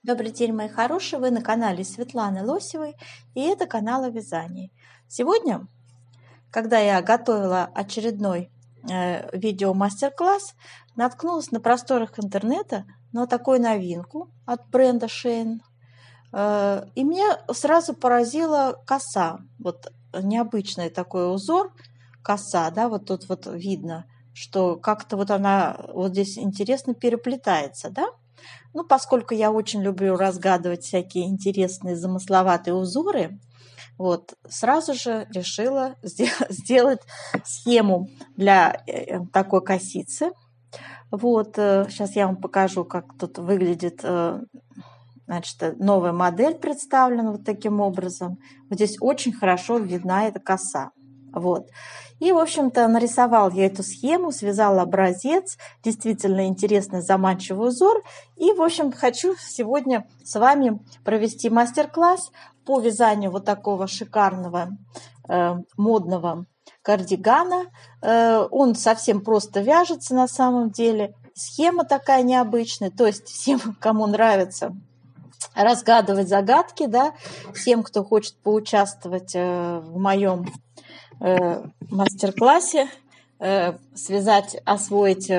Добрый день, мои хорошие! Вы на канале Светланы Лосевой, и это канал о вязании. Сегодня, когда я готовила очередной видео-мастер-класс, наткнулась на просторах интернета на такую новинку от бренда Shein. И меня сразу поразила коса. Вот необычный такой узор, коса, да, вот тут вот видно, что как-то вот она вот здесь интересно переплетается, да? Ну, поскольку я очень люблю разгадывать всякие интересные замысловатые узоры, вот, сразу же решила сделать схему для такой косицы. Вот, сейчас я вам покажу, как тут выглядит, значит, новая модель представлена вот таким образом. Вот здесь очень хорошо видна эта коса. Вот. И, в общем-то, нарисовал я эту схему, связал образец, действительно интересный, заманчивый узор. И, в общем, хочу сегодня с вами провести мастер-класс по вязанию вот такого шикарного модного кардигана. Он совсем просто вяжется на самом деле. Схема такая необычная, то есть всем, кому нравится разгадывать загадки, да, всем, кто хочет поучаствовать в моем мастер-классе, освоить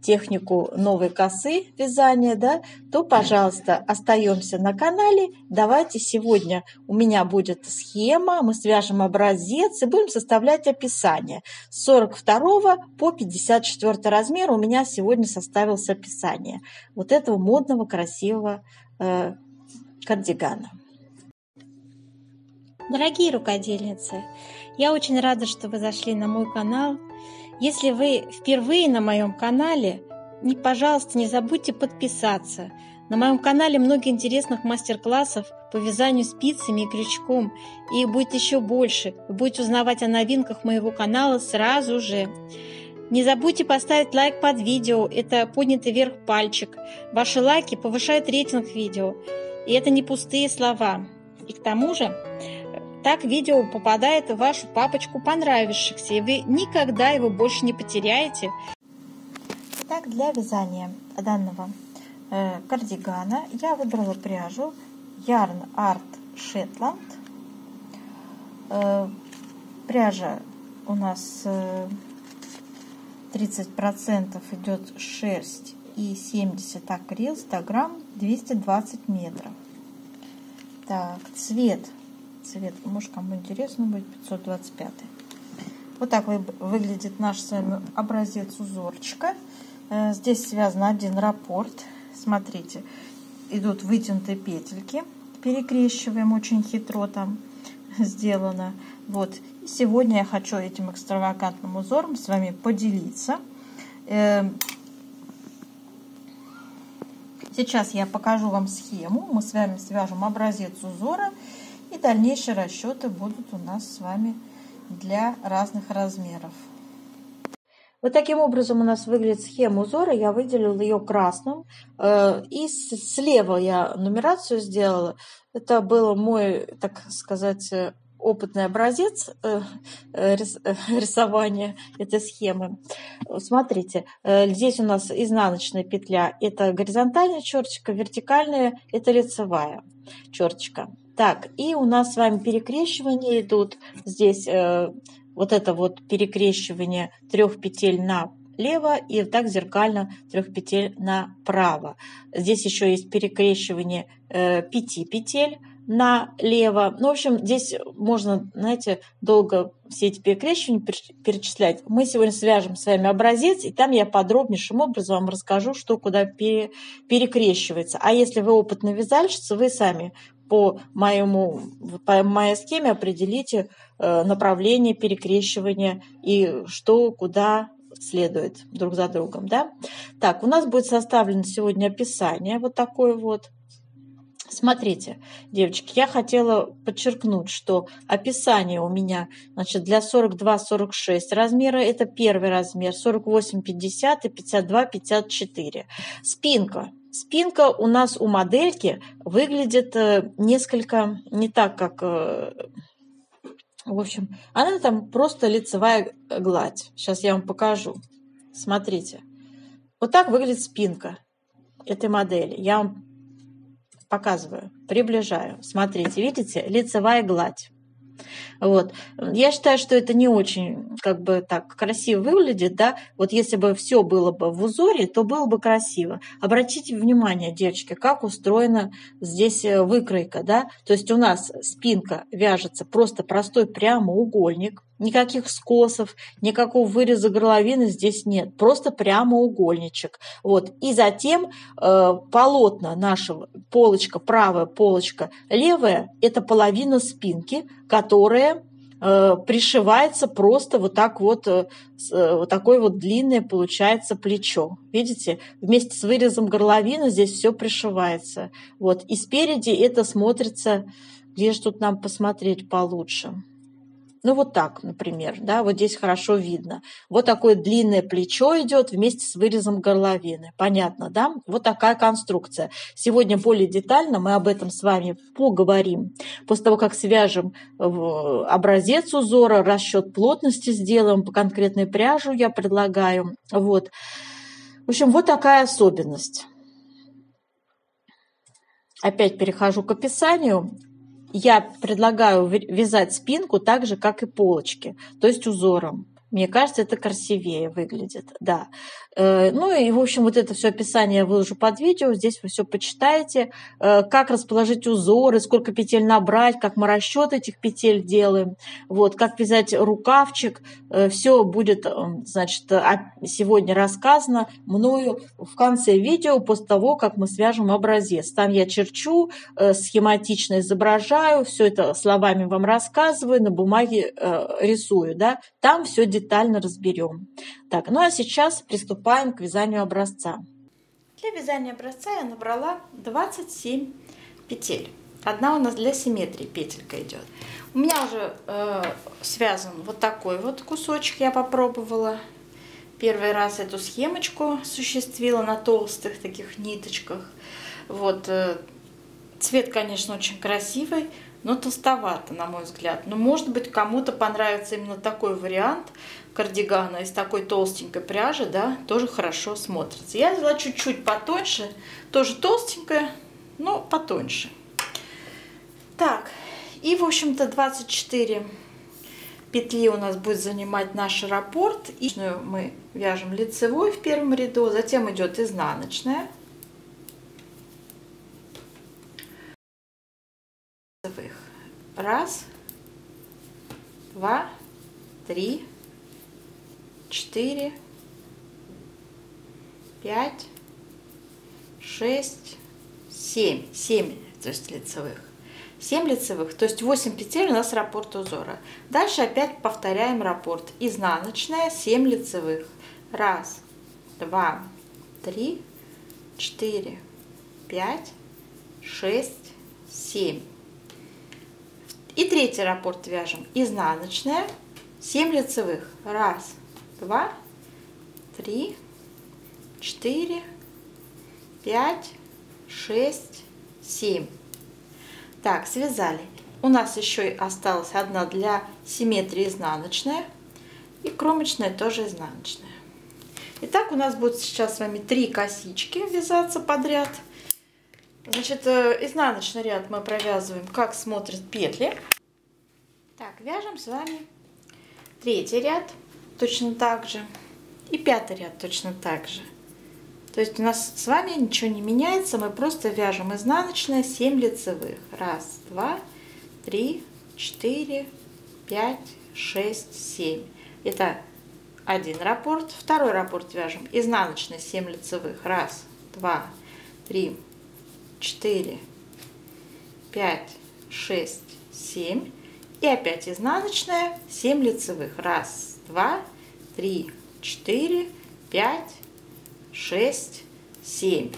технику новой косы вязания, да, то, пожалуйста, остаемся на канале. Давайте сегодня у меня будет схема, мы свяжем образец и будем составлять описание. С 42 по 54 размер у меня сегодня составилось описание вот этого модного, красивого кардигана. Дорогие рукодельницы, я очень рада, что вы зашли на мой канал. Если вы впервые на моем канале, пожалуйста, не забудьте подписаться. На моем канале много интересных мастер-классов по вязанию спицами и крючком, и их будет еще больше. Вы будете узнавать о новинках моего канала сразу же. Не забудьте поставить лайк под видео, это поднятый вверх пальчик. Ваши лайки повышают рейтинг видео, и это не пустые слова. И к тому же, так видео попадает в вашу папочку понравившихся, и вы никогда его больше не потеряете. Итак, для вязания данного кардигана я выбрала пряжу Yarn Art Shetland. Пряжа у нас 30% идет шерсть и 70 акрил, 100 грамм, 220 метров. Так, цвет, может, кому интересно будет, 525. Вот так выглядит наш с вами образец узорчика. Здесь связан один раппорт. Смотрите, идут вытянутые петельки. Перекрещиваем, очень хитро там сделано. Вот. И сегодня я хочу этим экстравагантным узором с вами поделиться. Сейчас я покажу вам схему. Мы с вами свяжем образец узора. И дальнейшие расчеты будут у нас с вами для разных размеров. Вот таким образом у нас выглядит схема узора. Я выделила ее красным. И слева я нумерацию сделала. Это был мой, так сказать, опытный образец рисования этой схемы. Смотрите, здесь у нас изнаночная петля. Это горизонтальная черточка, вертикальная – это лицевая черточка. Так, и у нас с вами перекрещивания идут. Здесь вот это вот перекрещивание 3 петель налево и так зеркально 3 петель направо. Здесь еще есть перекрещивание 5 петель налево. Ну, в общем, здесь можно, знаете, долго все эти перекрещивания перечислять. Мы сегодня свяжем с вами образец, и там я подробнейшим образом вам расскажу, что куда перекрещивается. А если вы опытная вязальщица, вы сами по моей схеме определите направление перекрещивания и что куда следует друг за другом. Да? Так, у нас будет составлено сегодня описание вот такое вот. Смотрите, девочки, я хотела подчеркнуть, что описание у меня, значит, для 42-46 размера, это первый размер, 48-50 и 52-54. Спинка у нас у модельки выглядит несколько не так, как... В общем, она там просто лицевая гладь. Сейчас я вам покажу. Смотрите. Вот так выглядит спинка этой модели. Я вам показываю, приближаю. Смотрите, видите, лицевая гладь. Вот. Я считаю, что это не очень как бы так красиво выглядит, да. Вот если бы все было бы в узоре, то было бы красиво. Обратите внимание, девочки, как устроена здесь выкройка, да. То есть у нас спинка вяжется просто простой прямоугольник, никаких скосов, никакого выреза горловины здесь нет, просто прямоугольничек. Вот. И затем полотна нашего, полочка, правая полочка, левая, это половина спинки, которая пришивается просто вот так вот, вот такое вот длинное получается плечо. Видите, вместе с вырезом горловины здесь все пришивается. Вот. И спереди это смотрится, где же тут нам посмотреть получше. Ну, вот так, например, да, вот здесь хорошо видно. Вот такое длинное плечо идет вместе с вырезом горловины. Понятно, да? Вот такая конструкция. Сегодня более детально мы об этом с вами поговорим. После того, как свяжем образец узора, расчет плотности сделаем, по конкретной пряжу я предлагаю. Вот. В общем, вот такая особенность. Опять перехожу к описанию. Я предлагаю вязать спинку так же, как и полочки, то есть узором. Мне кажется, это красивее выглядит, да. Ну и, в общем, вот это все описание я выложу под видео, здесь вы все почитаете, как расположить узоры, сколько петель набрать, как мы расчет этих петель делаем, вот, как вязать рукавчик, все будет, значит, сегодня рассказано мною в конце видео, после того, как мы свяжем образец. Там я черчу, схематично изображаю, все это словами вам рассказываю, на бумаге рисую, да, там все детально разберем. Так, ну а сейчас приступаем к вязанию образца. Для вязания образца я набрала 27 петель. Одна у нас для симметрии петелька идет. У меня уже связан вот такой вот кусочек, я попробовала. Первый раз эту схемочку осуществила на толстых таких ниточках. Вот, цвет, конечно, очень красивый, но толстовато, на мой взгляд. Но, может быть, кому-то понравится именно такой вариант кардигана из такой толстенькой пряжи, да, тоже хорошо смотрится. Я взяла чуть-чуть потоньше, тоже толстенькая, но потоньше. Так, и, в общем-то, 24 петли у нас будет занимать наш раппорт. И мы вяжем лицевой в первом ряду, затем идет изнаночная. Раз, два, три, 4, 5, 6, 7. 7, то есть лицевых. 7 лицевых, то есть 8 петель у нас раппорт узора. Дальше опять повторяем раппорт. Изнаночная, 7 лицевых. Раз, два, три, 4, 5, 6, 7. И третий раппорт вяжем. Изнаночная, 7 лицевых. Раз, два, три, 4, 5, 6, 7. Так, связали. У нас еще осталась одна для симметрии изнаночная. И кромочная тоже изнаночная. Итак, у нас будет сейчас с вами 3 косички вязаться подряд. Значит, изнаночный ряд мы провязываем, как смотрят петли. Так, вяжем с вами третий ряд точно так же и пятый ряд точно так же. То есть у нас с вами ничего не меняется, мы просто вяжем изнаночная 7 лицевых. Раз, два, три, 4, 5, 6, 7. Это один раппорт. Второй раппорт вяжем изнаночная 7 лицевых. Раз, два, три, 4, 5, 6, 7. И опять изнаночная 7 лицевых. Раз, два, три, 4, 5, 6, 7.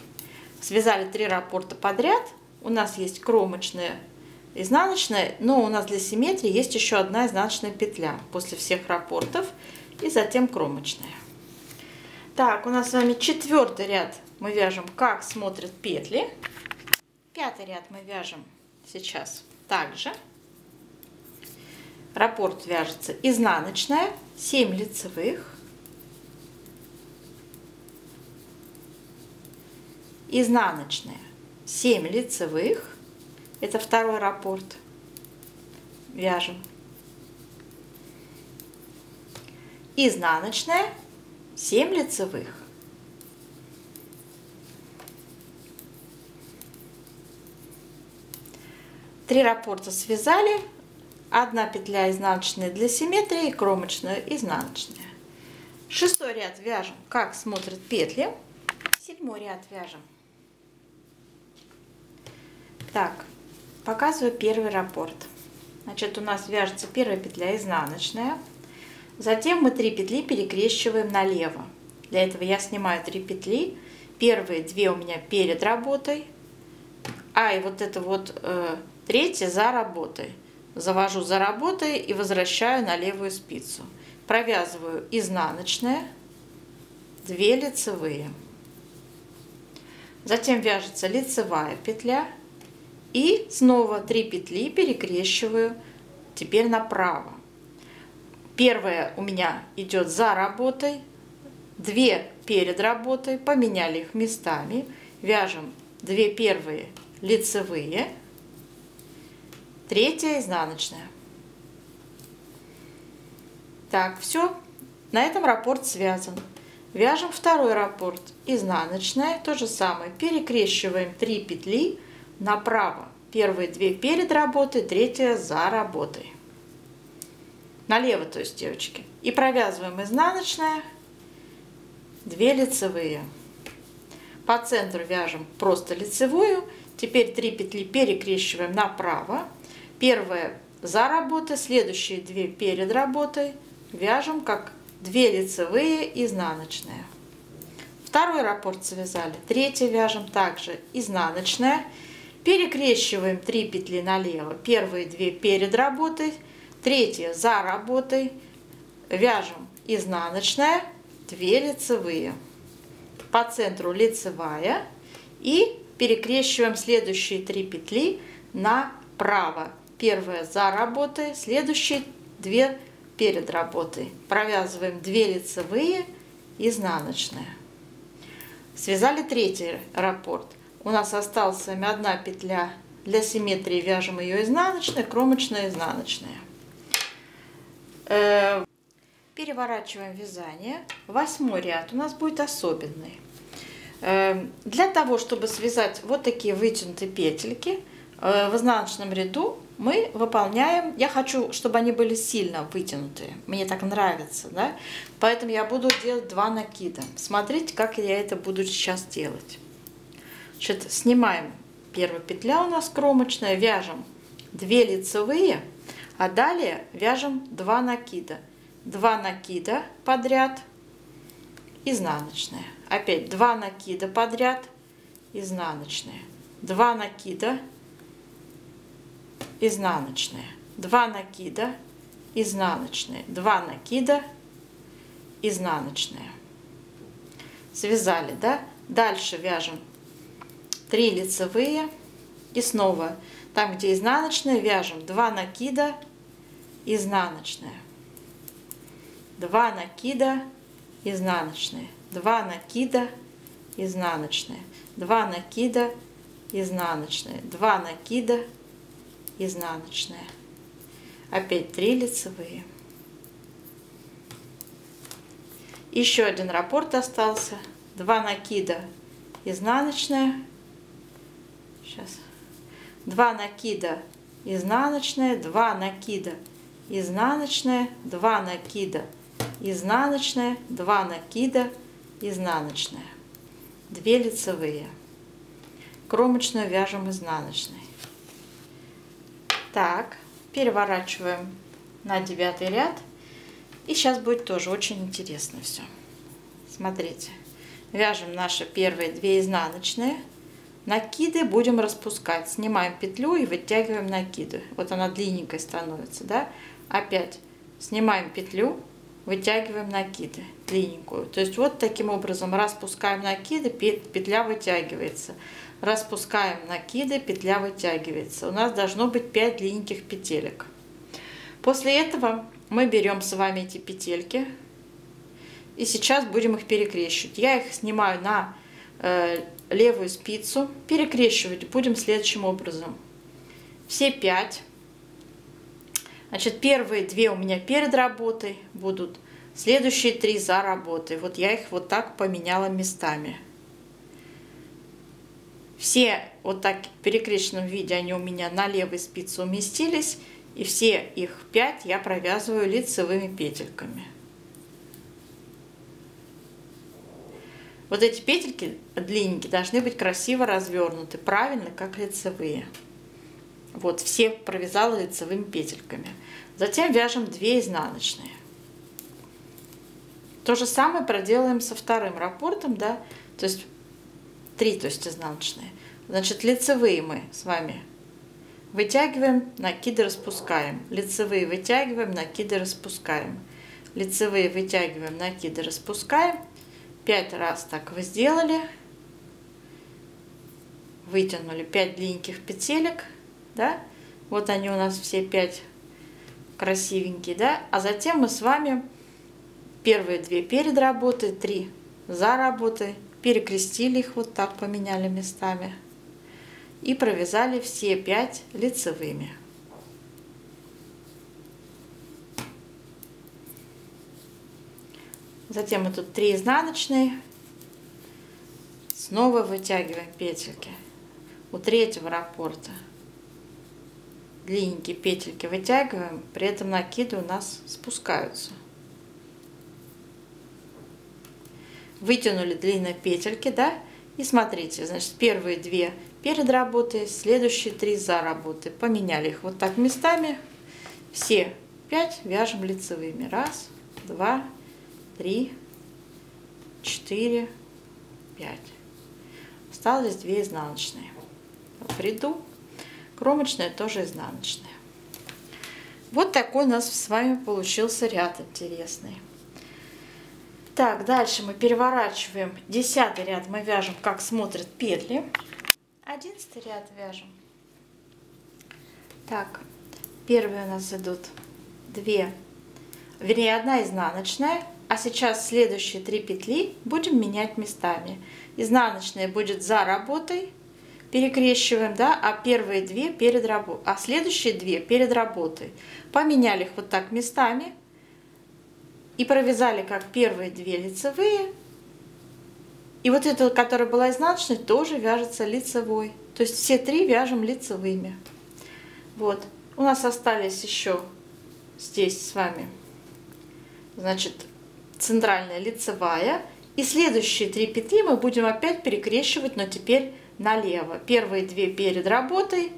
Связали 3 раппорта подряд. У нас есть кромочная, изнаночная, но у нас для симметрии есть еще одна изнаночная петля после всех раппортов и затем кромочная. Так, у нас с вами четвертый ряд мы вяжем, как смотрят петли. Пятый ряд мы вяжем сейчас также. Раппорт вяжется изнаночная 7 лицевых. Изнаночная 7 лицевых, это второй раппорт, вяжем, изнаночная, 7 лицевых, три раппорта связали, одна петля изнаночная для симметрии, кромочная изнаночная. Шестой ряд вяжем, как смотрят петли. Седьмой ряд вяжем. Так, показываю первый раппорт. Значит, у нас вяжется первая петля изнаночная. Затем мы 3 петли перекрещиваем налево. Для этого я снимаю 3 петли. Первые 2 у меня перед работой. И вот это вот третья за работой. Завожу за работой и возвращаю на левую спицу. Провязываю изнаночная, 2 лицевые. Затем вяжется лицевая петля. И снова 3 петли перекрещиваю теперь направо. Первая у меня идет за работой, 2 перед работой, поменяли их местами. Вяжем 2 первые лицевые, 3 изнаночная. Так, все, на этом раппорт связан. Вяжем второй раппорт, изнаночная, то же самое, перекрещиваем 3 петли направо. Первые 2 перед работой, 3 за работой. Налево, то есть, девочки. И провязываем изнаночная, 2 лицевые. По центру вяжем просто лицевую. Теперь 3 петли перекрещиваем направо. Первая за работой, следующие 2 перед работой. Вяжем как 2 лицевые, изнаночная. Второй раппорт связали. Третий вяжем также изнаночная. Перекрещиваем 3 петли налево. Первые 2 перед работой, 3 за работой. Вяжем изнаночная, 2 лицевые. По центру лицевая. И перекрещиваем следующие 3 петли направо. Первая за работой, следующие 2 перед работой. Провязываем 2 лицевые, изнаночная. Связали третий раппорт. У нас осталась с вами 1 петля для симметрии, вяжем ее изнаночная, кромочная, изнаночная. Переворачиваем вязание. 8 ряд у нас будет особенный. Для того, чтобы связать вот такие вытянутые петельки, в изнаночном ряду мы выполняем, я хочу, чтобы они были сильно вытянутые, мне так нравится, да? Поэтому я буду делать 2 накида. Смотрите, как я это буду сейчас делать. Значит, снимаем первая петля у нас кромочная, вяжем 2 лицевые, а далее вяжем 2 накида. 2 накида подряд, изнаночная. Опять 2 накида подряд, изнаночная. 2 накида, изнаночная. 2 накида, изнаночная. 2 накида, изнаночная. Связали, да? Дальше вяжем 3 лицевые и снова там, где изнаночная, вяжем 2 накида, изнаночная. 2 накида, изнаночная. 2 накида, изнаночная. 2 накида, изнаночная. 2 накида, изнаночная. Опять 3 лицевые. Еще один раппорт остался. 2 накида, изнаночная. Сейчас. 2 накида, изнаночная. 2 накида, изнаночная. 2 накида, изнаночная. 2 накида, изнаночная. 2 лицевые. Кромочную вяжем изнаночной. Так, переворачиваем на 9 ряд. И сейчас будет тоже очень интересно все. Смотрите. Вяжем наши первые 2 изнаночные. Накиды будем распускать. Снимаем петлю и вытягиваем накиды. Вот она длинненькой становится, да? Опять снимаем петлю, вытягиваем накиды длинненькую. То есть вот таким образом распускаем накиды, петля вытягивается. Распускаем накиды, петля вытягивается. У нас должно быть 5 длинненьких петелек. После этого мы берем с вами эти петельки и сейчас будем их перекрещивать. Я их снимаю на левую спицу. Перекрещивать будем следующим образом. Все 5. Значит, первые 2 у меня перед работой будут, следующие 3 за работой. Вот я их вот так поменяла местами. Все вот так в перекрещенном виде они у меня на левой спице уместились. И все их 5 я провязываю лицевыми петельками. Вот эти петельки длинненькие должны быть красиво развернуты, правильно, как лицевые. Вот, все провязала лицевыми петельками. Затем вяжем 2 изнаночные. То же самое проделаем со вторым раппортом, да, то есть 3, то есть изнаночные. Значит, лицевые мы с вами вытягиваем, накиды распускаем. Лицевые вытягиваем, накиды распускаем. Лицевые вытягиваем, накиды распускаем. 5 раз так вы сделали. Вытянули 5 длинненьких петелек, да. Вот они у нас все 5 красивенькие, да. А затем мы с вами первые 2 перед работой, 3 за работой, перекрестили их вот так, поменяли местами. И провязали все 5 лицевыми. Затем мы тут 3 изнаночные. Снова вытягиваем петельки. У третьего раппорта длинненькие петельки вытягиваем, при этом накиды у нас спускаются. Вытянули длинные петельки, да? И смотрите, значит, первые 2 перед работой, следующие 3 за работой. Поменяли их вот так местами. Все 5 вяжем лицевыми. 1, 2, 3, 4, 5. Осталось 2 изнаночные. В ряду кромочная тоже изнаночная. Вот такой у нас с вами получился ряд интересный. Так, дальше мы переворачиваем 10-й ряд, мы вяжем, как смотрят петли. 11-й ряд вяжем. Так, первые у нас идут 2, вернее 1 изнаночная, а сейчас следующие 3 петли будем менять местами. Изнаночная будет за работой, перекрещиваем, да, а первые 2 перед работой, а следующие 2 перед работой. Поменяли их вот так местами. И провязали как первые 2 лицевые. И вот эта, которая была изнаночной, тоже вяжется лицевой. То есть все 3 вяжем лицевыми. Вот. У нас остались еще здесь с вами, значит, центральная лицевая. И следующие 3 петли мы будем опять перекрещивать, но теперь налево. Первые 2 перед работой.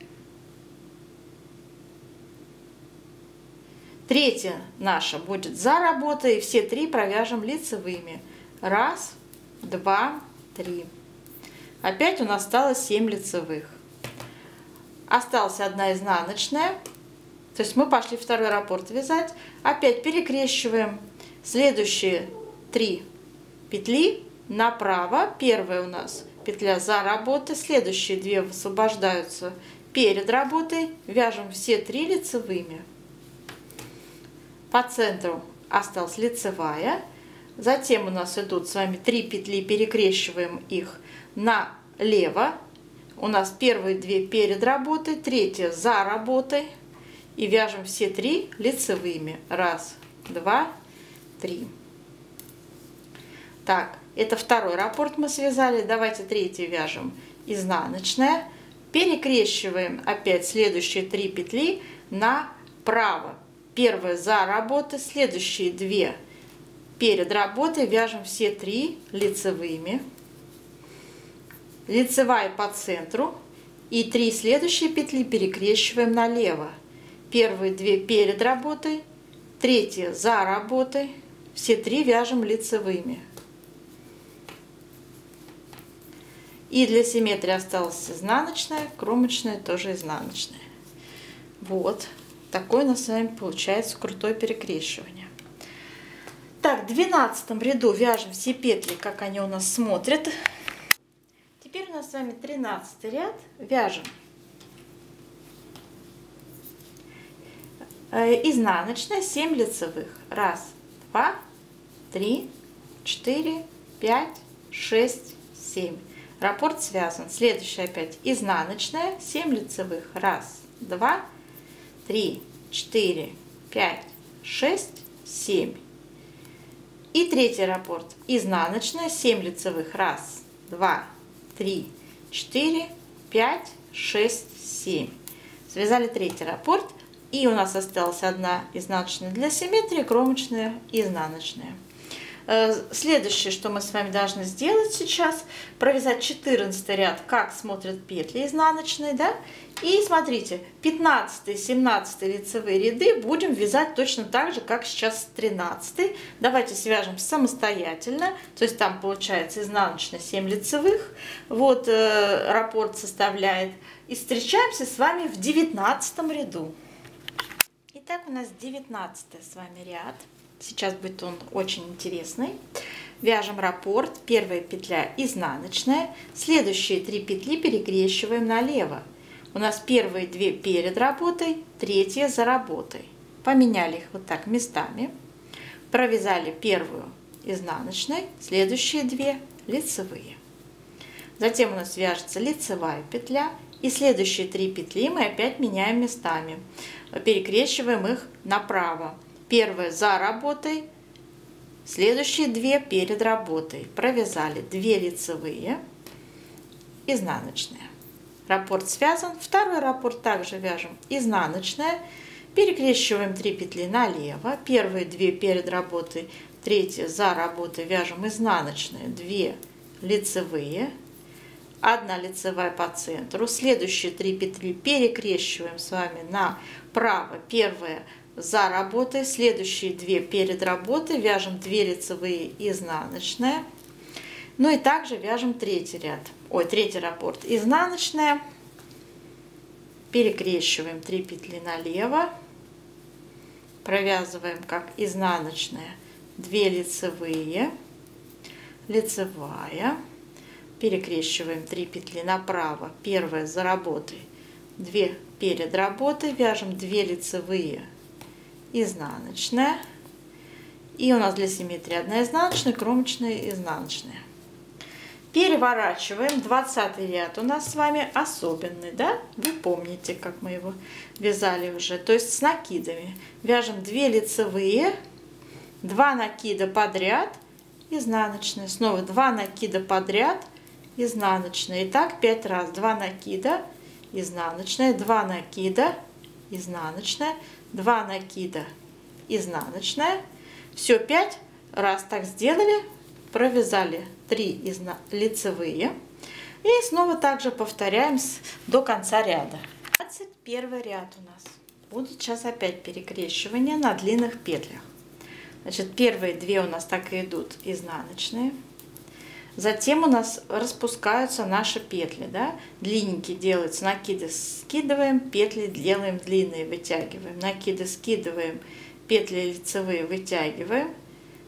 Третья наша будет за работой, и все 3 провяжем лицевыми. 1, 2, 3. Опять у нас осталось 7 лицевых. Осталась 1 изнаночная. То есть мы пошли второй раппорт вязать. Опять перекрещиваем следующие 3 петли направо. Первая у нас петля за работой. Следующие 2 высвобождаются перед работой. Вяжем все 3 лицевыми. По центру осталась лицевая. Затем у нас идут с вами 3 петли, перекрещиваем их налево. У нас первые 2 перед работой, 3 за работой. И вяжем все 3 лицевыми. 1, 2, 3. Так, это второй раппорт мы связали. Давайте 3 вяжем изнаночная. Перекрещиваем опять следующие 3 петли направо. Первая за работой, следующие 2 перед работой, вяжем все 3 лицевыми. Лицевая по центру и 3 следующие петли перекрещиваем налево. Первые 2 перед работой, 3 за работой, все 3 вяжем лицевыми. И для симметрии осталась изнаночная, кромочная тоже изнаночная. Вот. Такое у нас с вами получается крутое перекрещивание. Так, в 12 ряду вяжем все петли, как они у нас смотрят. Теперь у нас с вами 13 ряд. Вяжем изнаночная, 7 лицевых. 1, 2, 3, 4, 5, 6, 7. Раппорт связан. Следующая опять изнаночная, 7 лицевых. 1, 2, 3, 4, 5, 6, 7. И третий раппорт изнаночная, 7 лицевых. 1, 2, 3, 4, 5, 6, 7. Связали третий раппорт. И у нас осталась одна изнаночная для симметрии, кромочная и изнаночная. Следующее, что мы с вами должны сделать сейчас, провязать 14 ряд, как смотрят петли изнаночные, да? И смотрите, 15-17 лицевые ряды будем вязать точно так же, как сейчас 13. Давайте свяжем самостоятельно, то есть там получается изнаночная 7 лицевых, вот раппорт составляет. И встречаемся с вами в 19 ряду. Итак, у нас 19 с вами ряд. Сейчас будет он очень интересный. Вяжем раппорт. Первая петля изнаночная. Следующие 3 петли перекрещиваем налево. У нас первые 2 перед работой, третья за работой. Поменяли их вот так местами. Провязали первую изнаночной, следующие 2 лицевые. Затем у нас вяжется лицевая петля. И следующие 3 петли мы опять меняем местами. Перекрещиваем их направо. Первая за работой, следующие 2 перед работой. Провязали 2 лицевые, изнаночная. Раппорт связан. Второй раппорт также вяжем изнаночная. Перекрещиваем 3 петли налево. Первые 2 перед работой, третья за работой. Вяжем изнаночные, 2 лицевые. 1 лицевая по центру. Следующие 3 петли перекрещиваем с вами направо. Первая за работой, следующие 2 перед работой, вяжем 2 лицевые, изнаночная. Ну и также вяжем третий раппорт. Изнаночная, перекрещиваем 3 петли налево, провязываем как изнаночная, 2 лицевые, лицевая, перекрещиваем 3 петли направо, первая за работой, 2 перед работой, вяжем 2 лицевые, изнаночная. И у нас для симметрии 1 изнаночная, кромочная и изнаночная. Переворачиваем. 20 ряд у нас с вами особенный, да? Вы помните, как мы его вязали уже. То есть с накидами. Вяжем 2 лицевые, 2 накида подряд, изнаночная. Снова 2 накида подряд, изнаночная. И так 5 раз. 2 накида, изнаночная, 2 накида, изнаночная, 2 накида, изнаночная. Все 5 раз так сделали, провязали 3 лицевые и снова также повторяем до конца ряда. 21 ряд у нас будет сейчас опять перекрещивание на длинных петлях. Значит, первые 2 у нас так и идут изнаночные. Затем у нас распускаются наши петли, да? Длинненькие делаются, накиды скидываем, петли делаем длинные, вытягиваем, накиды скидываем, петли лицевые вытягиваем.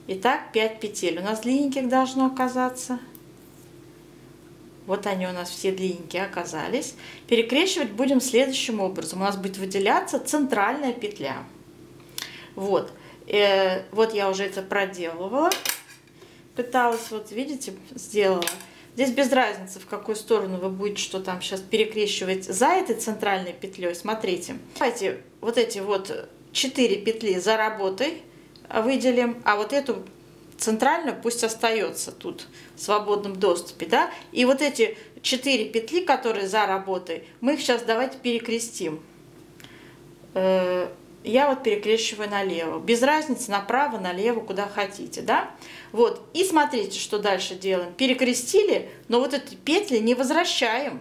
Итак, 5 петель у нас длинненьких должно оказаться. Вот они у нас все длинненькие оказались. Перекрещивать будем следующим образом. У нас будет выделяться центральная петля. Вот, вот я уже это проделывала. Пыталась, вот видите, сделала. Здесь без разницы, в какую сторону вы будете, что там сейчас перекрещивать за этой центральной петлей. Смотрите, давайте вот эти вот 4 петли за работой выделим, а вот эту центральную пусть остается тут в свободном доступе, да. И вот эти 4 петли, которые за работой, мы их сейчас давайте перекрестим. Я вот перекрещиваю налево. Без разницы, направо, налево, куда хотите, да? Вот. И смотрите, что дальше делаем. Перекрестили, но вот эти петли не возвращаем,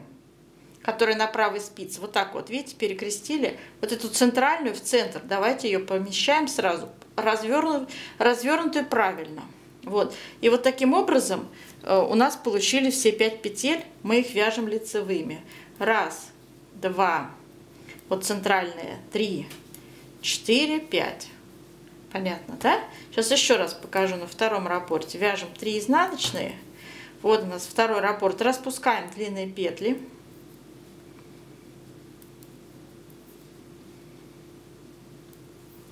которые на правой спице. Вот так вот, видите, перекрестили. Вот эту центральную в центр. Давайте ее помещаем сразу, развернутую правильно. Вот. И вот таким образом у нас получились все 5 петель. Мы их вяжем лицевыми. 1, 2, вот центральные, 3, 4, 5. Понятно, да? Сейчас еще раз покажу на втором раппорте. Вяжем 3 изнаночные. Вот у нас второй раппорт. Распускаем длинные петли.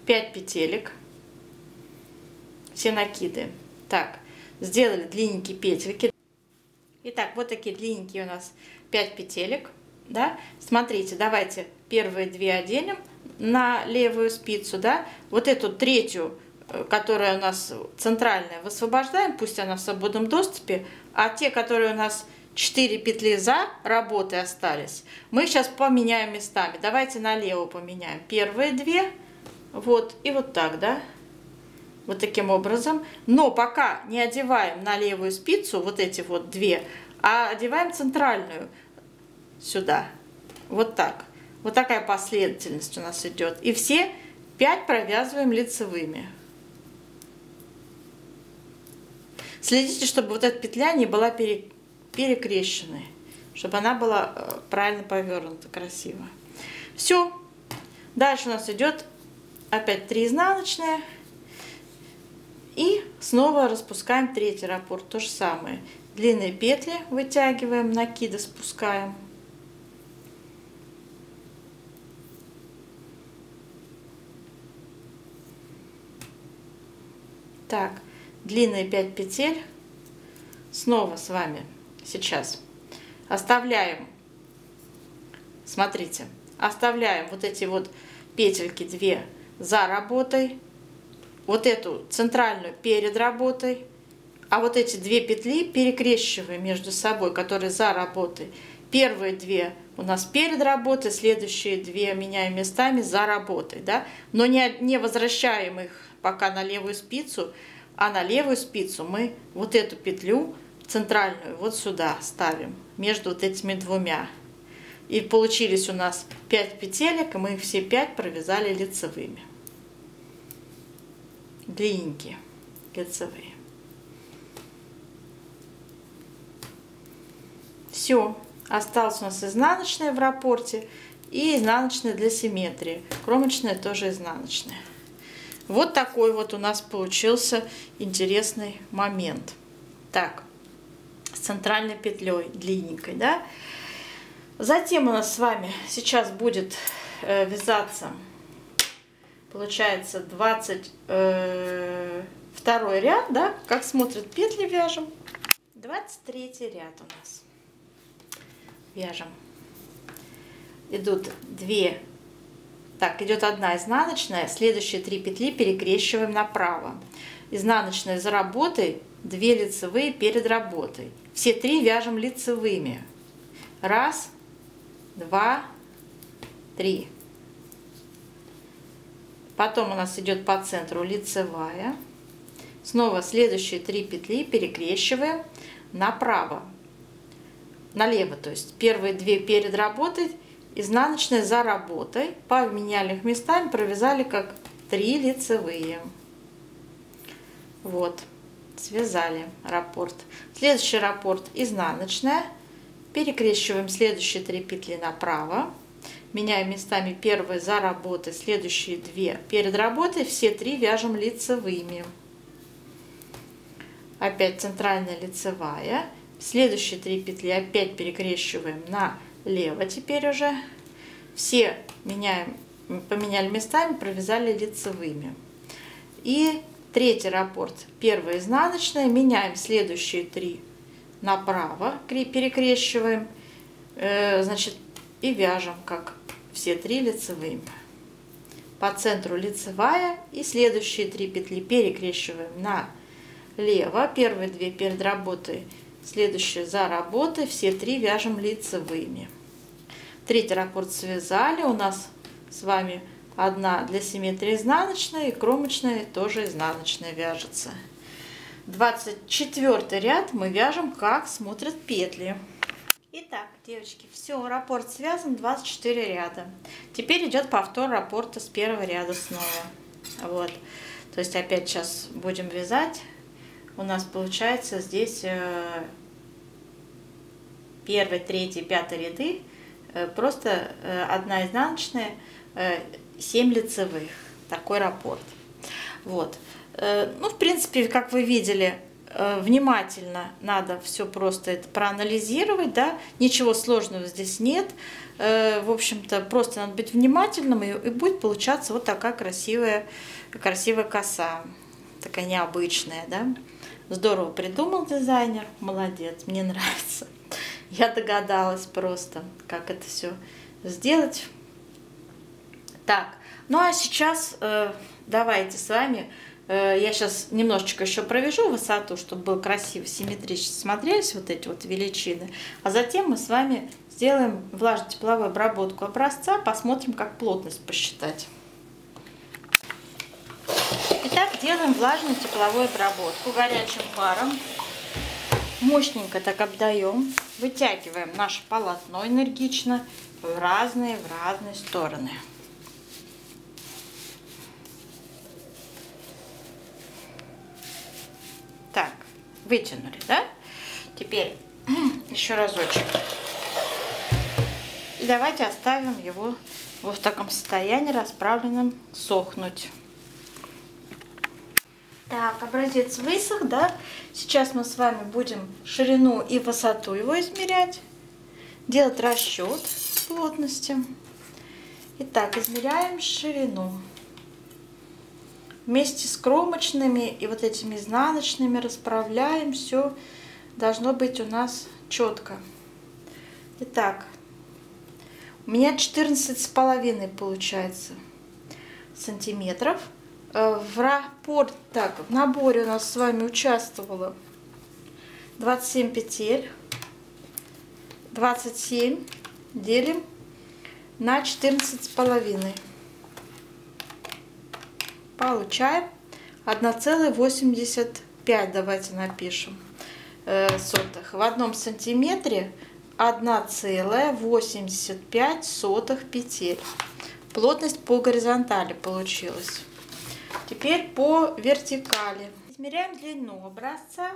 Пять петелек. Все накиды. Так, сделали длинненькие петельки. Итак, вот такие длинненькие у нас 5 петелек, да. Смотрите, давайте первые 2 оденем на левую спицу, да. Вот эту третью, которая у нас центральная, высвобождаем, пусть она в свободном доступе, а те, которые у нас 4 петли за работой остались, мы сейчас поменяем местами. Давайте налево поменяем. Первые 2, вот, и вот так, да. Вот таким образом. Но пока не одеваем на левую спицу вот эти вот 2, а одеваем центральную сюда. Вот так. Вот такая последовательность у нас идет. И все 5 провязываем лицевыми. Следите, чтобы вот эта петля не была перекрещенной, чтобы она была правильно повернута, красиво. Все. Дальше у нас идет опять 3 изнаночные. И снова распускаем третий раппорт. То же самое. Длинные петли вытягиваем, накиды спускаем. Так, длинные 5 петель. Снова с вами сейчас оставляем, смотрите, оставляем вот эти вот петельки 2 за работой. Вот эту центральную перед работой, а вот эти 2 петли перекрещиваем между собой, которые за работой. Первые 2 у нас перед работой, следующие 2 меняем местами за работой, да? Но не возвращаем их пока на левую спицу, а на левую спицу мы вот эту петлю центральную вот сюда ставим, между вот этими 2. И получились у нас 5 петелек, и мы их все 5 провязали лицевыми. Длинненькие лицевые. Все, осталось у нас изнаночная в раппорте и изнаночная для симметрии, кромочная тоже изнаночная. Вот такой вот у нас получился интересный момент. Так, с центральной петлей длинненькой, да. Затем у нас с вами сейчас будет вязаться, получается, 22 ряд, да, как смотрят петли, вяжем. 23 ряд у нас. Вяжем. Идут 2, так, идет 1 изнаночная, следующие 3 петли перекрещиваем направо. Изнаночная за работой, 2 лицевые перед работой. Все 3 вяжем лицевыми. 1, 2, 3. Потом у нас идет по центру лицевая. Снова следующие 3 петли перекрещиваем направо, налево, то есть первые 2 перед работой, изнаночная за работой, поменяли их местами, провязали как 3 лицевые. Вот, связали раппорт. Следующий раппорт изнаночная, перекрещиваем следующие 3 петли направо, меняем местами первые за работой, следующие 2 перед работой, все 3 вяжем лицевыми. Опять центральная лицевая, следующие 3 петли опять перекрещиваем налево, теперь уже все поменяли местами, провязали лицевыми. И третий раппорт, первая изнаночная, меняем следующие 3 направо, перекрещиваем, значит, и вяжем как все 3 лицевыми. По центру лицевая, и следующие 3 петли перекрещиваем налево, первые 2 перед работой, следующие за работой, все 3 вяжем лицевыми. Третий раппорт связали, у нас с вами 1 для симметрии изнаночная, и кромочная тоже изнаночная вяжется. 24 ряд мы вяжем как смотрят петли. Итак, девочки, все, раппорт связан, 24 ряда. Теперь идет повтор раппорта с первого ряда снова. Вот, то есть опять сейчас будем вязать. У нас получается здесь 1, 3, 5 ряды, просто 1 изнаночная, 7 лицевых. Такой раппорт. Вот. Ну, в принципе, как вы видели, внимательно надо все просто это проанализировать, да, ничего сложного здесь нет. В общем-то, просто надо быть внимательным, и будет получаться вот такая красивая коса, такая необычная, да. Здорово придумал дизайнер, молодец, мне нравится. Я догадалась просто, как это все сделать. Так, ну а сейчас давайте с вами, я сейчас немножечко еще провяжу высоту, чтобы было красиво, симметрично смотрелись вот эти вот величины. А затем мы с вами сделаем влажно-тепловую обработку образца, посмотрим, как плотность посчитать. Итак, делаем влажную тепловую обработку горячим паром. Мощненько так обдаем. Вытягиваем наше полотно энергично в разные стороны. Так, вытянули, да? Теперь еще разочек. И давайте оставим его вот в таком состоянии расправленном сохнуть. Так, образец высох, да? Сейчас мы с вами будем ширину и высоту его измерять, делать расчет плотности. Итак, измеряем ширину. Вместе с кромочными и вот этими изнаночными расправляем. Все должно быть у нас четко. Итак, у меня 14,5 получается сантиметров. В наборе у нас с вами участвовало 27 петель. 27 делим на 14,5. Получаем 1,85. Давайте напишем сотых. В одном сантиметре 1,85 петель. Плотность по горизонтали получилась. Теперь по вертикали. Измеряем длину образца.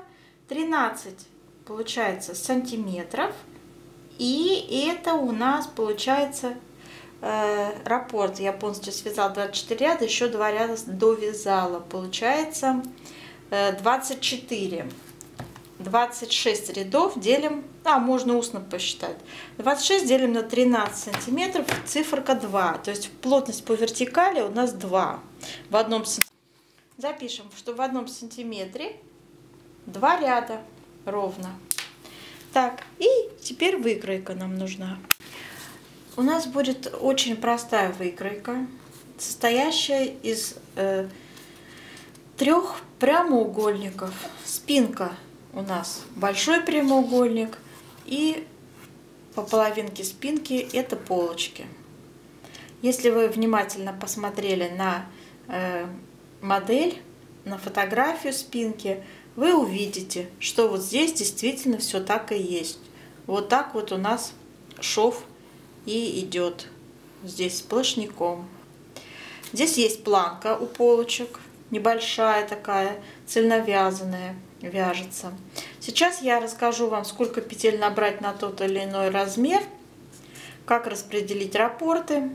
13 получается сантиметров. И это у нас получается раппорт. Я полностью связала 24 ряда, еще 2 ряда довязала. Получается 24. 26 рядов делим, можно устно посчитать. 26 делим на 13 сантиметров, циферка 2. То есть плотность по вертикали у нас 2. В одном запишем, что в одном сантиметре 2 ряда ровно. Так, и теперь выкройка нам нужна. У нас будет очень простая выкройка, состоящая из 3 прямоугольников. Спинка у нас большой прямоугольник, и по половинке спинки это полочки. Если вы внимательно посмотрели на модель, на фотографию спинки, вы увидите, что вот здесь действительно все так и есть. Вот так вот у нас шов и идет здесь сплошняком. Здесь есть планка у полочек, небольшая такая, цельновязанная, вяжется. Сейчас я расскажу вам, сколько петель набрать на тот или иной размер, как распределить раппорты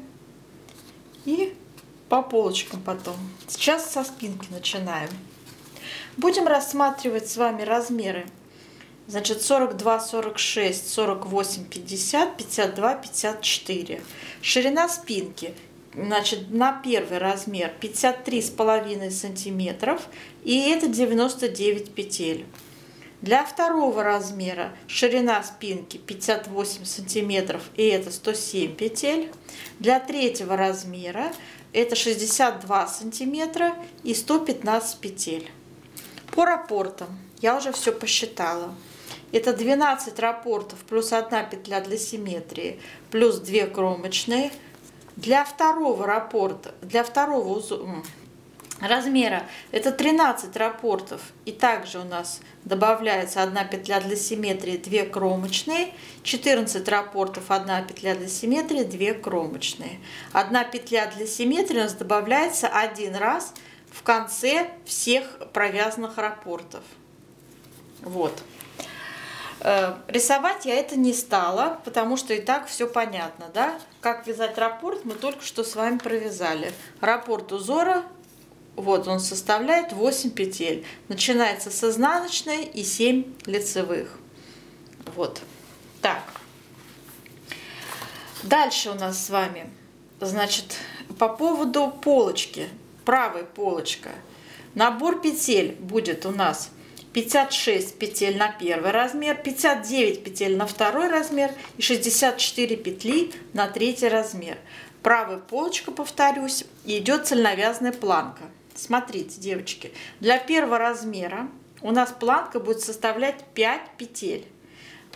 и по полочкам потом. Сейчас со спинки начинаем. Будем рассматривать с вами размеры. Значит, 42, 46, 48, 50, 52, 54. Ширина спинки. Значит, на первый размер 53,5 сантиметров, и это 99 петель. Для второго размера ширина спинки 58 сантиметров, и это 107 петель. Для третьего размера это 62 сантиметра и 115 петель. По раппортам я уже все посчитала. Это 12 раппортов плюс 1 петля для симметрии, плюс 2 кромочные. Для второго раппорта, для второго размера это 13 раппортов, и также у нас добавляется 1 петля для симметрии, 2 кромочные, 14 раппортов, 1 петля для симметрии, 2 кромочные. 1 петля для симметрии у нас добавляется один раз в конце всех провязанных раппортов. Вот. Рисовать я это не стала, потому что и так все понятно, да? Как вязать раппорт мы только что с вами провязали. Раппорт узора, вот он составляет 8 петель. Начинается с изнаночной и 7 лицевых. Вот. Так. Дальше у нас с вами, значит, по поводу полочки, правой полочка. Набор петель будет у нас 56 петель на первый размер, 59 петель на второй размер и 64 петли на третий размер. Правая полочка, повторюсь, и идет цельновязная планка. Смотрите, девочки, для первого размера у нас планка будет составлять 5 петель.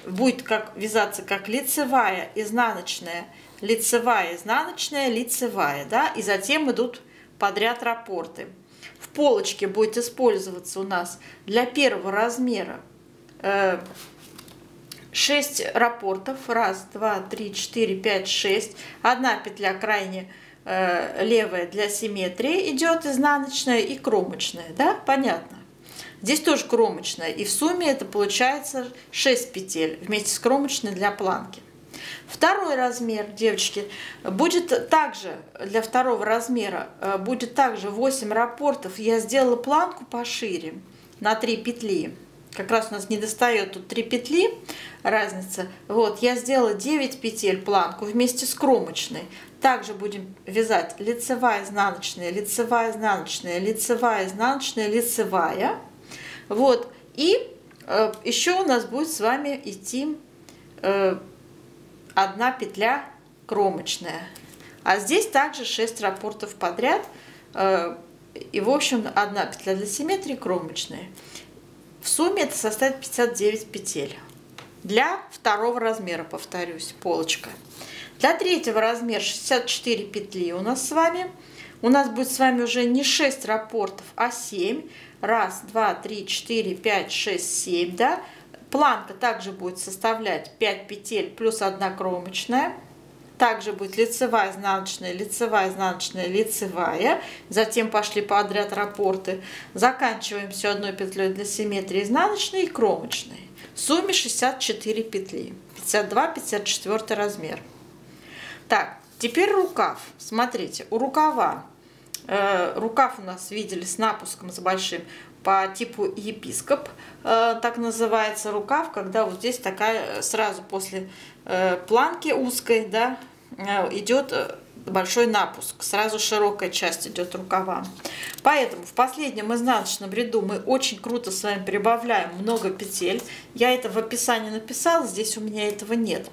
Будет вязаться как лицевая, изнаночная, лицевая, изнаночная, лицевая, да, и затем идут подряд раппорты. В полочке будет использоваться у нас для первого размера 6 раппортов. Раз, два, три, четыре, пять, 6. Одна петля крайне левая для симметрии идет, изнаночная и кромочная, да, понятно. Здесь тоже кромочная, и в сумме это получается 6 петель вместе с кромочной для планки. Второй размер, девочки, будет также для второго размера будет также 8 раппортов. Я сделала планку пошире на 3 петли. Как раз у нас не достает тут 3 петли, разница. Вот, я сделала 9 петель планку вместе с кромочной. Также будем вязать лицевая, изнаночная, лицевая, изнаночная, лицевая, изнаночная, лицевая. Вот, и еще у нас будет с вами идти одна петля кромочная. А здесь также 6 раппортов подряд. И, в общем, одна петля для симметрии кромочная. В сумме это составит 59 петель. Для второго размера, повторюсь, полочка. Для третьего размера 64 петли у нас с вами. У нас будет с вами уже не 6 раппортов, а 7. Раз, два, три, четыре, пять, 6, 7, да. Планка также будет составлять 5 петель плюс 1 кромочная. Также будет лицевая, изнаночная, лицевая, изнаночная, лицевая. Затем пошли подряд раппорты. Заканчиваем все одной петлей для симметрии изнаночной и кромочной. В сумме 64 петли. 52, 54 размер. Так, теперь рукав. Смотрите, у рукава. Рукав у нас видели с напуском, с большим, по типу епископ, так называется рукав, когда вот здесь такая сразу после планки узкой, да, идет большой напуск, сразу широкая часть идет рукава. Поэтому в последнем изнаночном ряду мы очень круто с вами прибавляем много петель. Я это в описании написала, здесь у меня этого нет.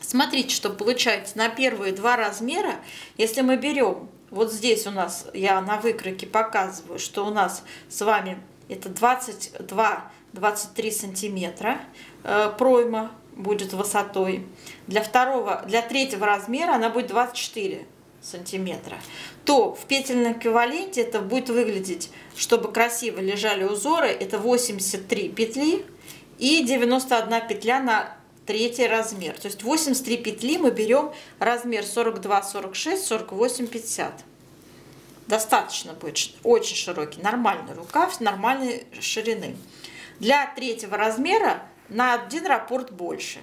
Смотрите, что получается на первые 2 размера, если мы берем, вот здесь у нас, я на выкройке показываю, что у нас с вами это 22-23 сантиметра пройма будет высотой. Для третьего размера она будет 24 сантиметра. То в петельном эквиваленте это будет выглядеть, чтобы красиво лежали узоры, это 83 петли и 91 петля на третий размер. То есть 83 петли мы берем размер 42, 46, 48, 50. Достаточно будет, очень широкий, нормальный рукав, нормальной ширины. Для третьего размера на 1 раппорт больше.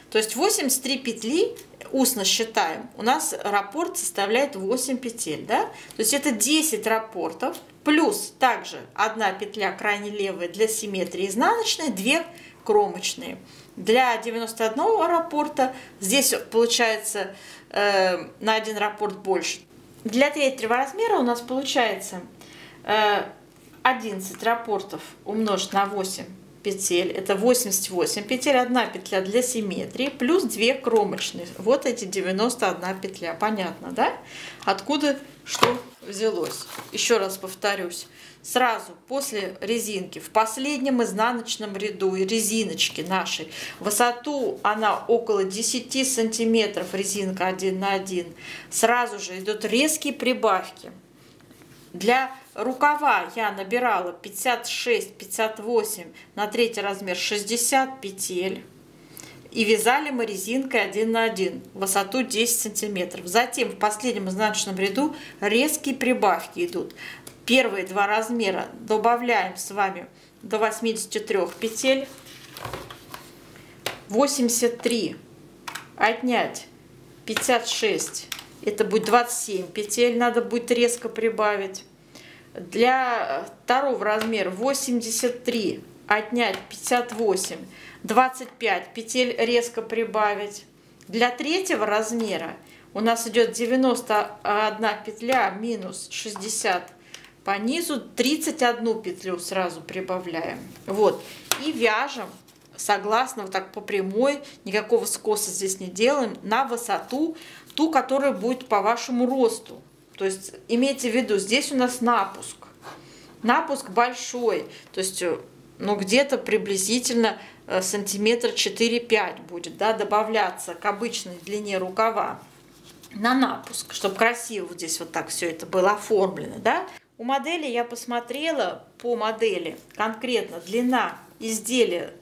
То есть 83 петли, устно считаем, у нас раппорт составляет 8 петель. Да? То есть это 10 раппортов, плюс также 1 петля крайне левая для симметрии изнаночной, 2 кромочные. Для 91 раппорта здесь получается на 1 раппорт больше. Для третьего размера у нас получается 11 раппортов умножить на 8 петель. Это 88 петель, 1 петля для симметрии, плюс 2 кромочные. Вот эти 91 петля. Понятно, да? Откуда что взялось? Еще раз повторюсь. Сразу после резинки в последнем изнаночном ряду и резиночки нашей высоту она около 10 сантиметров, резинка 1 на 1, сразу же идут резкие прибавки. Для рукава я набирала 56-58 на третий размер 60 петель и вязали мы резинкой 1 на 1, высоту 10 сантиметров. Затем в последнем изнаночном ряду резкие прибавки идут. Первые 2 размера добавляем с вами до 83 петель. 83 отнять 56, это будет 27 петель, надо будет резко прибавить. Для второго размера 83 отнять 58, 25 петель резко прибавить. Для третьего размера у нас идет 91 петля минус 60, по низу 31 петлю сразу прибавляем. Вот. И вяжем согласно вот так по прямой, никакого скоса здесь не делаем, на высоту, ту, которая будет по вашему росту. То есть имейте в виду, здесь у нас напуск. Напуск большой, то есть ну, где-то приблизительно сантиметр 4-5 будет, да, добавляться к обычной длине рукава на напуск, чтобы красиво вот здесь вот так все это было оформлено, да. У модели я посмотрела, по модели конкретно длина изделия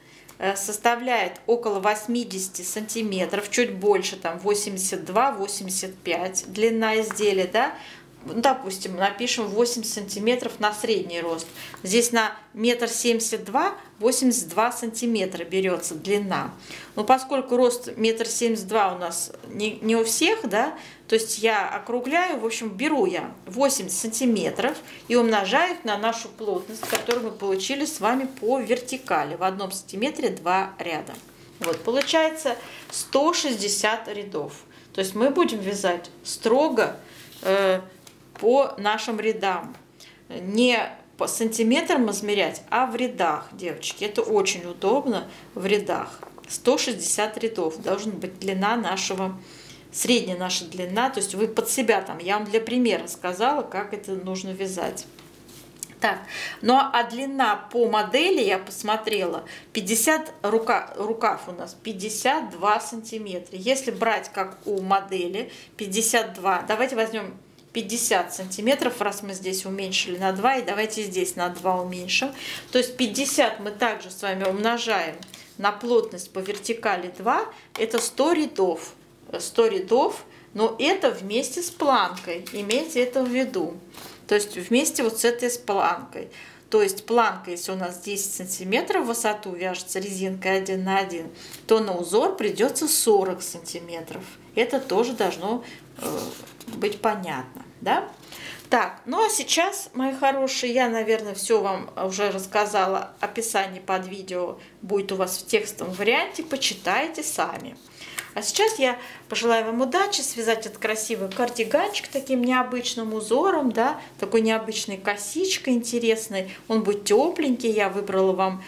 составляет около 80 сантиметров, чуть больше, там 82-85 длина изделия, да. Допустим, напишем 80 сантиметров на средний рост. Здесь на 1,72 м 82 сантиметра берется длина. Но поскольку рост 1,72 м у нас не у всех, да, то есть я округляю, в общем, беру я 80 сантиметров и умножаю их на нашу плотность, которую мы получили с вами по вертикали. В 1 сантиметре 2 ряда. Вот, получается 160 рядов. То есть мы будем вязать строго по нашим рядам. Не по сантиметрам измерять, а в рядах, девочки. Это очень удобно в рядах. 160 рядов должна быть длина нашего, средняя наша длина. То есть вы под себя там, я вам для примера сказала, как это нужно вязать. Так, ну а длина по модели, я посмотрела, 50, рукав у нас 52 сантиметра. Если брать как у модели 52, давайте возьмем 50 сантиметров, раз мы здесь уменьшили на 2, и давайте здесь на 2 уменьшим. То есть 50 мы также с вами умножаем на плотность по вертикали 2, это 100 рядов. 100 рядов, но это вместе с планкой, имейте это в виду. То есть вместе вот с этой с планкой. То есть планка, если у нас 10 сантиметров в высоту вяжется резинкой 1 на 1, то на узор придется 40 сантиметров. Это тоже должно быть понятно, да? Так, ну а сейчас, мои хорошие, я, наверное, все вам уже рассказала. Описание под видео будет у вас в текстовом варианте, почитайте сами. А сейчас я пожелаю вам удачи, связать этот красивый кардиганчик таким необычным узором, да, такой необычной косичкой интересной. Он будет тепленький, я выбрала вам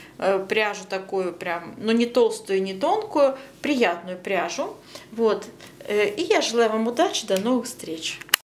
пряжу такую прям, ну не толстую, не тонкую, приятную пряжу. Вот, и я желаю вам удачи, до новых встреч.